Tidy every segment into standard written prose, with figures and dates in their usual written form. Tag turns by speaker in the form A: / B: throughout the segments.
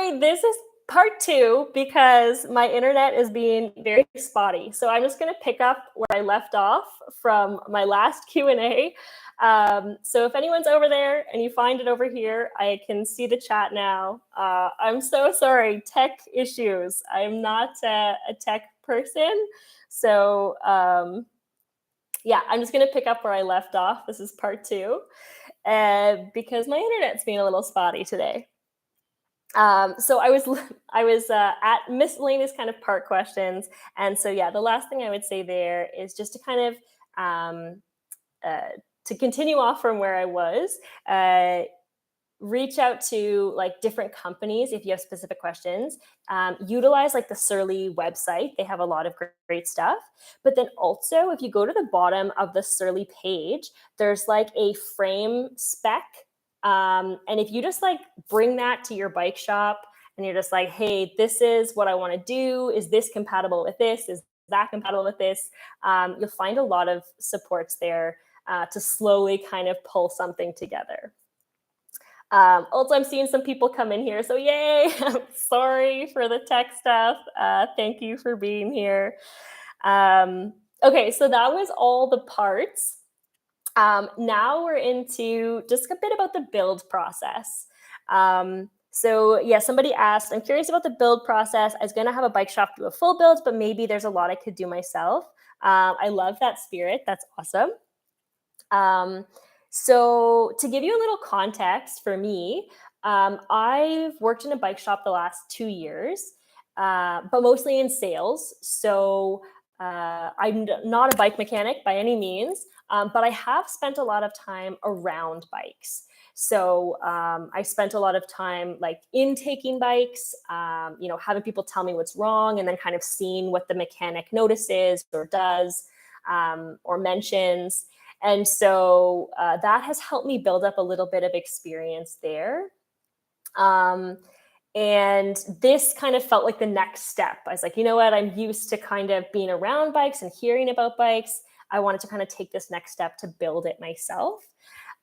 A: sorry, this is part two because my internet is being very spotty. So I'm just going to pick up where I left off from my last Q&A. So if anyone's over there and you find it over here, I can see the chat now. I'm so sorry, tech issues. I'm not a tech person. So yeah, I'm just going to pick up where I left off. This is part two because my internet's being a little spotty today. So I was at miscellaneous kind of part questions, and so yeah, the last thing I would say there is just to kind of to continue off from where I was. Reach out to like different companies if you have specific questions. Utilize like the Surly website; they have a lot of great stuff. But then also, if you go to the bottom of the Surly page, there's like a frame spec. And if you just like bring that to your bike shop and you're just like, hey, this is what I want to do. Is this compatible with this? Is that compatible with this? You'll find a lot of supports there to slowly kind of pull something together. Also, I'm seeing some people come in here. So yay, I'm sorry for the tech stuff. Thank you for being here. Okay, so that was all the parts. Now we're into just a bit about the build process. So yeah, somebody asked, I'm curious about the build process. I was going to have a bike shop do a full build, but maybe there's a lot I could do myself. I love that spirit. That's awesome. So to give you a little context for me, I've worked in a bike shop the last 2 years, but mostly in sales. So I'm not a bike mechanic by any means, but I have spent a lot of time around bikes. So I spent a lot of time like intaking bikes, having people tell me what's wrong and then kind of seeing what the mechanic notices or does or mentions. And so that has helped me build up a little bit of experience there. And this kind of felt like the next step. I was like, you know what? I'm used to kind of being around bikes and hearing about bikes. I wanted to kind of take this next step to build it myself.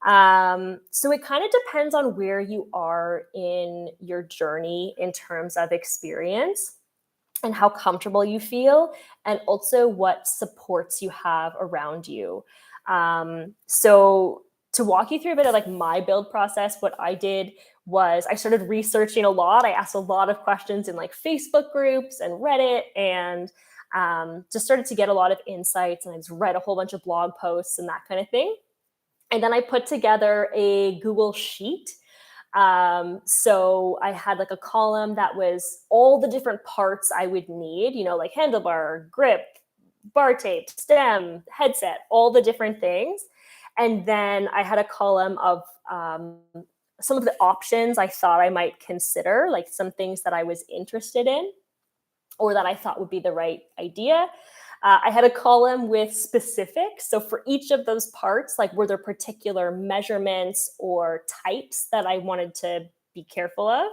A: So it kind of depends on where you are in your journey in terms of experience and how comfortable you feel, and also what supports you have around you. So to walk you through a bit of like my build process, what I did was I started researching a lot. I asked a lot of questions in like Facebook groups and Reddit, and just started to get a lot of insights, and I just read a whole bunch of blog posts and that kind of thing. And then I put together a Google Sheet. So I had like a column that was all the different parts I would need, like handlebar, grip, bar tape, stem, headset, all the different things. And then I had a column of some of the options I thought I might consider, like some things that I was interested in or that I thought would be the right idea. I had a column with specifics. So for each of those parts, like were there particular measurements or types that I wanted to be careful of?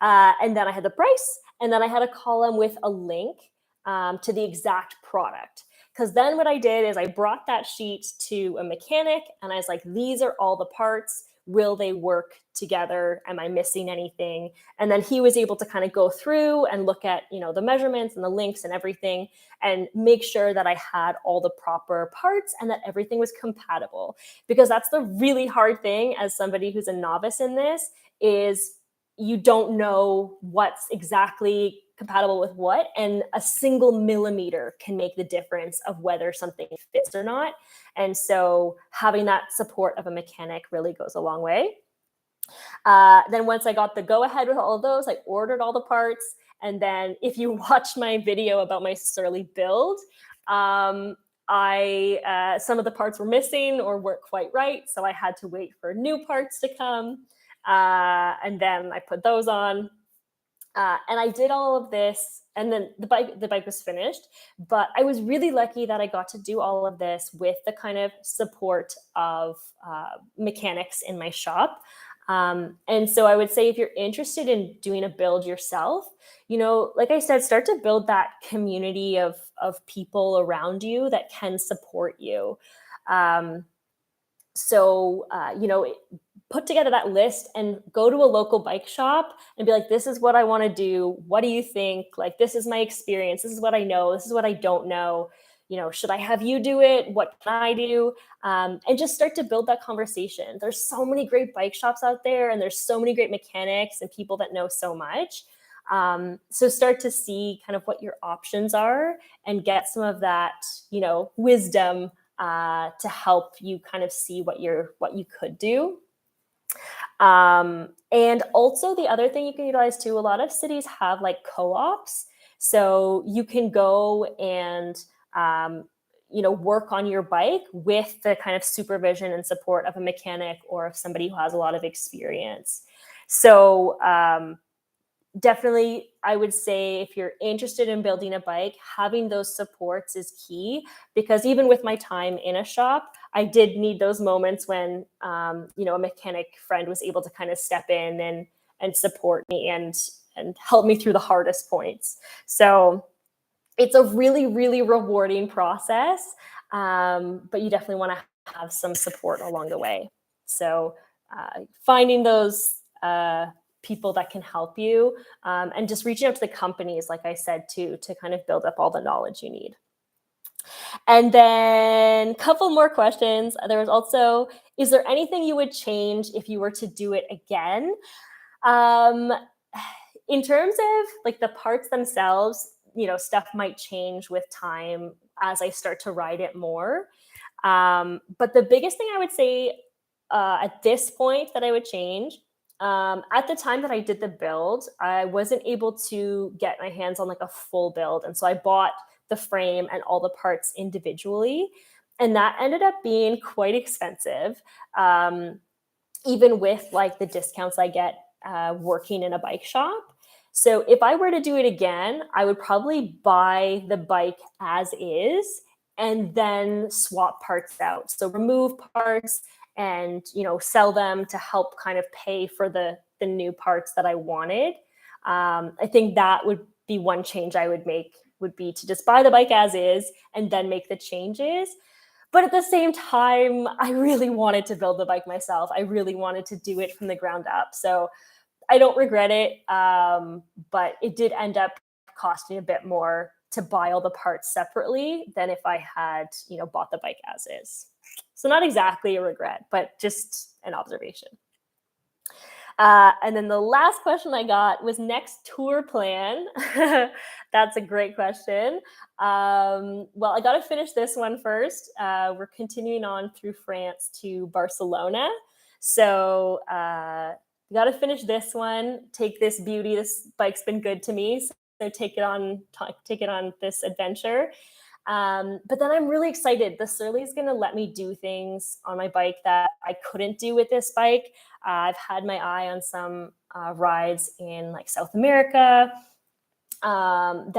A: And then I had the price. And then I had a column with a link to the exact product. Because then what I did is I brought that sheet to a mechanic and I was like, these are all the parts. Will they work together? Am I missing anything? And then he was able to kind of go through and look at, the measurements and the links and everything and make sure that I had all the proper parts and that everything was compatible. Because that's the really hard thing as somebody who's a novice in this is you don't know what's exactly compatible with what, and a single millimeter can make the difference of whether something fits or not. And so having that support of a mechanic really goes a long way. Then once I got the go ahead with all of those, I ordered all the parts. And then if you watch my video about my Surly build, some of the parts were missing or weren't quite right. So I had to wait for new parts to come. And then I put those on. And I did all of this, and then the bike was finished. But I was really lucky that I got to do all of this with the kind of support of mechanics in my shop. And so I would say if you're interested in doing a build yourself, like I said, start to build that community of people around you that can support you. put together that list and go to a local bike shop and be like, this is what I want to do. What do you think? Like, this is my experience. This is what I know. This is what I don't know. Should I have you do it? What can I do? And just start to build that conversation. There's so many great bike shops out there, and there's so many great mechanics and people that know so much. So start to see kind of what your options are and get some of that, wisdom to help you kind of see what you could do. And also the other thing you can utilize too, a lot of cities have like co-ops. So you can go and, work on your bike with the kind of supervision and support of a mechanic or of somebody who has a lot of experience. So definitely, I would say if you're interested in building a bike, having those supports is key, because even with my time in a shop, I did need those moments when, a mechanic friend was able to kind of step in and support me and help me through the hardest points. So it's a really, really rewarding process, but you definitely want to have some support along the way. So finding those people that can help you, and just reaching out to the companies, like I said, to kind of build up all the knowledge you need. And then a couple more questions. There was also, is there anything you would change if you were to do it again? In terms of like the parts themselves, stuff might change with time as I start to ride it more. But the biggest thing I would say at this point that I would change, at the time that I did the build, I wasn't able to get my hands on like a full build. And so I bought the frame and all the parts individually. And that ended up being quite expensive, even with like the discounts I get working in a bike shop. So if I were to do it again, I would probably buy the bike as is and then swap parts out. So remove parts and, sell them to help kind of pay for the new parts that I wanted. I think that would be one change I would make, would be to just buy the bike as is and then make the changes. But at the same time, I really wanted to build the bike myself. I really wanted to do it from the ground up. So I don't regret it, but it did end up costing a bit more to buy all the parts separately than if I had, bought the bike as is. So not exactly a regret, but just an observation. And then the last question I got was next tour plan. That's a great question. Well, I got to finish this one first. We're continuing on through France to Barcelona. So got to finish this one, take this beauty. This bike's been good to me. So take it on this adventure. But then I'm really excited. The Surly is going to let me do things on my bike that I couldn't do with this bike. I've had my eye on some rides in like South America and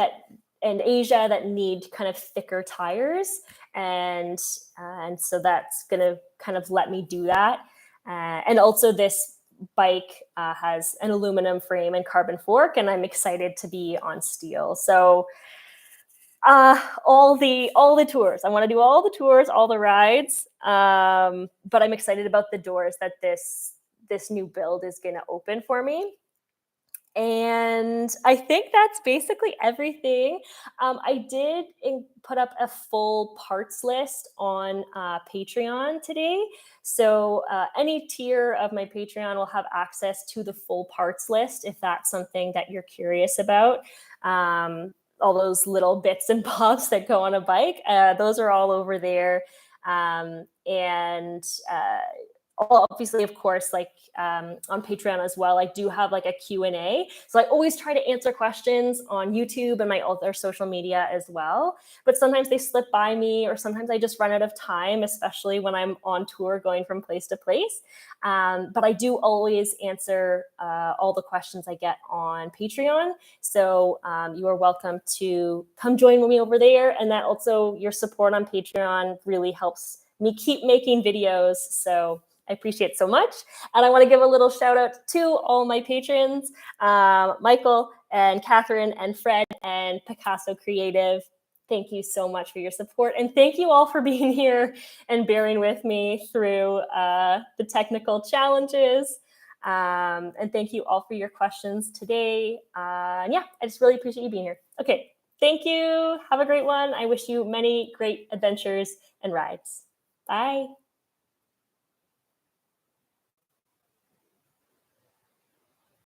A: Asia that need kind of thicker tires. And so that's going to kind of let me do that. And also this bike has an aluminum frame and carbon fork, and I'm excited to be on steel. So all the tours. I want to do all the tours, all the rides. But I'm excited about the doors that this new build is going to open for me. And I think that's basically everything. I did put up a full parts list on Patreon today. So any tier of my Patreon will have access to the full parts list if that's something that you're curious about. All those little bits and bobs that go on a bike, those are all over there. Obviously, of course, like on Patreon as well, I do have like a Q&A. So I always try to answer questions on YouTube and my other social media as well. But sometimes they slip by me, or sometimes I just run out of time, especially when I'm on tour going from place to place. But I do always answer all the questions I get on Patreon. So you are welcome to come join me over there. And that also, your support on Patreon really helps me keep making videos. So I appreciate it so much. And I want to give a little shout out to all my patrons, Michael and Catherine and Fred and Picasso Creative. Thank you so much for your support. And thank you all for being here and bearing with me through the technical challenges. And thank you all for your questions today. And yeah, I just really appreciate you being here. Okay, thank you. Have a great one. I wish you many great adventures and rides. Bye.